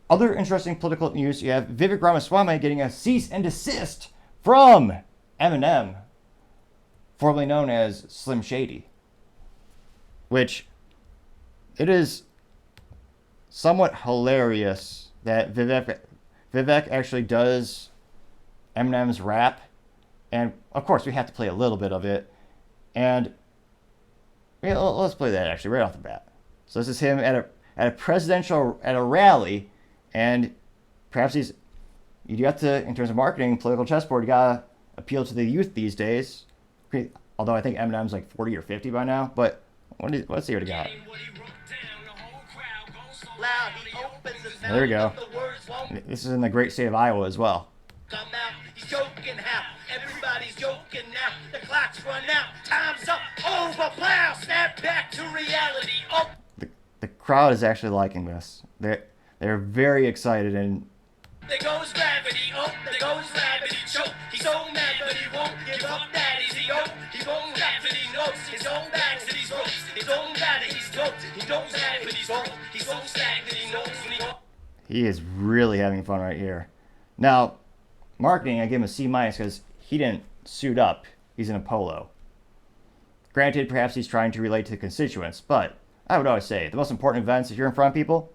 Other interesting political news, you have Vivek Ramaswamy getting a cease and desist from Eminem, formerly known as Slim Shady, which it is somewhat hilarious that Vivek actually does Eminem's rap, and of course we have to play a little bit of it, and yeah, let's play that actually right off the bat. So this is him at a rally, and perhaps you got to, in terms of marketing, political chessboard, you gotta appeal to the youth these days. Although I think Eminem's like 40 or 50 by now, but let's see what he got. There we go. This is in the great state of Iowa as well. Come out, he's joking how everybody's joking now. The clock's run out, time's up, over, plow, snap back to reality. Oh. The crowd is actually liking this. They're very excited, and there goes gravity, oh, there goes gravity, choke. He's so mad, but he won't give up that easy, oh. He won't laugh, but he knows his own back that he's ropes. His own back that he's ropes. He don't laugh, but he's ropes. He's so sad that he knows when he is really having fun right here. Now, marketing, I give him a C- because he didn't suit up. He's in a polo. Granted, perhaps he's trying to relate to the constituents, but I would always say the most important events, if you're in front of people,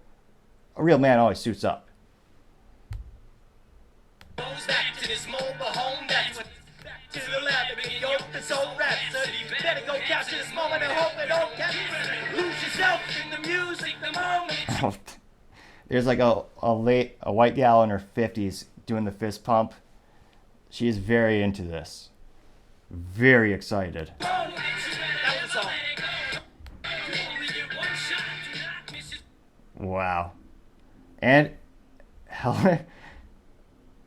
a real man always suits up. Goes back to this mobile home, that's what to the left, big yo, this old rap, so you better go capture this moment and hope it don't catch. Lose yourself in the music, the moment. There's like a white gal in her 50s doing the fist pump. She is very into this. Very excited. Wow. And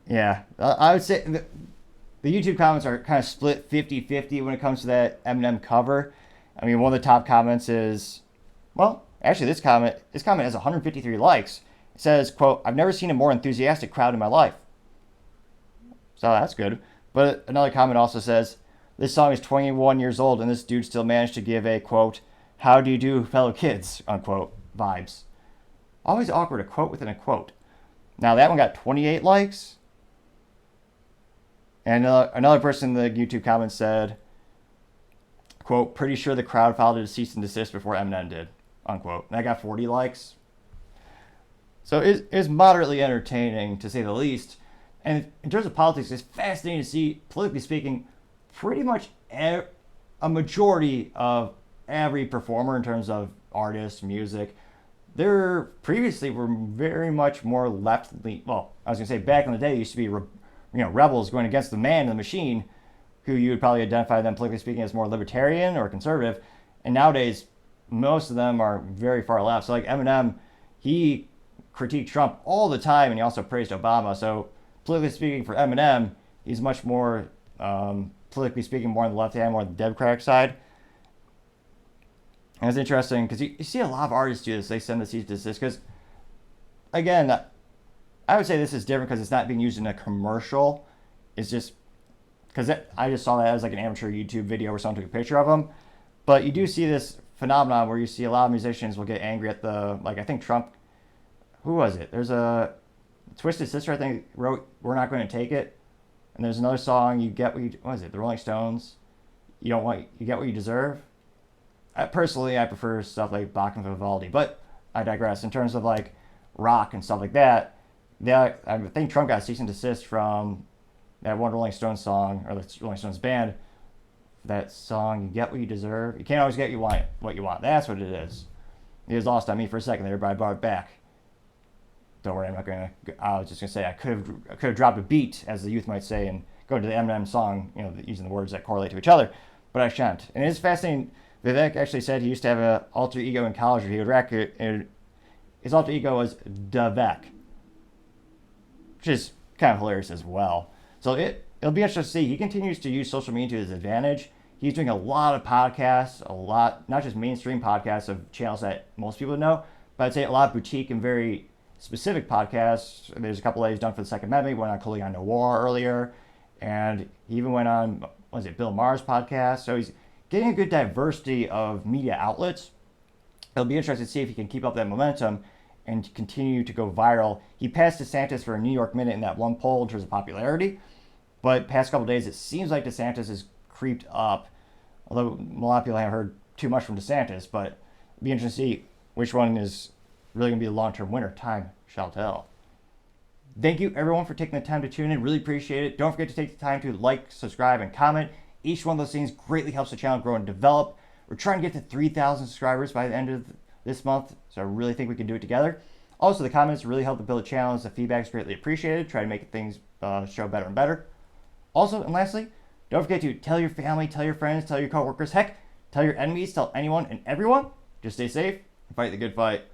yeah, I would say the YouTube comments are kind of split 50-50 when it comes to that Eminem cover. I mean, one of the top comments is, well, actually this comment has 153 likes. It says, quote, "I've never seen a more enthusiastic crowd in my life." So that's good. But another comment also says, "This song is 21 years old and this dude still managed to give a, quote, 'How do you do, fellow kids,' unquote, vibes." Always awkward, a quote within a quote. Now that one got 28 likes. And another person in the YouTube comments said, quote, "Pretty sure the crowd filed a cease and desist before Eminem did," unquote. And that got 40 likes. So it's moderately entertaining, to say the least. And in terms of politics, it's fascinating to see, politically speaking, pretty much a majority of every performer in terms of artists, music, there previously were very much more left-leaning. Well, I was going to say back in the day, it used to be rebels going against the man and the machine, who you would probably identify them, politically speaking, as more libertarian or conservative. And nowadays, most of them are very far left. So like Eminem, he critiqued Trump all the time, and he also praised Obama. So politically speaking, for Eminem, he's much more, politically speaking, more on the left hand, more on the Democratic side. And it's interesting because you see a lot of artists do this. They send the cease and desist because, again, I would say this is different because it's not being used in a commercial. It's just because I just saw that as like an amateur YouTube video where someone took a picture of them. But you do see this phenomenon where you see a lot of musicians will get angry at the, like I think Trump, who was it? There's a Twisted Sister, I think, wrote "We're Not Going to Take It." And there's another song, "You Get What You," what is it? The Rolling Stones, "You Get What You Deserve." Personally, I prefer stuff like Bach and Vivaldi, but I digress. In terms of like rock and stuff like that, I think Trump got a cease and desist from that one Rolling Stones song, or the Rolling Stones band. That song, "You Get What You Deserve." You can't always get what you want. That's what it is. It was lost on me for a second there, but I brought it back. Don't worry, I was just gonna say I could have dropped a beat, as the youth might say, and go to the Eminem song, using the words that correlate to each other, but I shan't. And it's fascinating. Vivek actually said he used to have an alter ego in college where he would record. His alter ego was Davek, which is kind of hilarious as well. So it'll be interesting to see. He continues to use social media to his advantage. He's doing a lot of podcasts, not just mainstream podcasts of channels that most people know, but I'd say a lot of boutique and very specific podcasts. There's a couple that he's done for the Second Amendment. He went on Collision Noir earlier, and he even went on, Bill Maher's podcast. So he's getting a good diversity of media outlets. It'll be interesting to see if he can keep up that momentum. and continue to go viral. He passed DeSantis for a New York minute in that one poll in terms of popularity, but past couple days it seems like DeSantis has creeped up. Although a lot of people haven't heard too much from DeSantis, but it'll be interesting to see which one is really going to be the long-term winner. Time shall tell. Thank you everyone for taking the time to tune in. Really appreciate it. Don't forget to take the time to like, subscribe, and comment. Each one of those things greatly helps the channel grow and develop. We're trying to get to 3,000 subscribers by the end of this month, so I really think we can do it together. Also, the comments really help to build the channel, the feedback is greatly appreciated. Try to make things show better and better. Also, and lastly, don't forget to tell your family, tell your friends, tell your coworkers, heck, tell your enemies, tell anyone and everyone. Just stay safe and fight the good fight.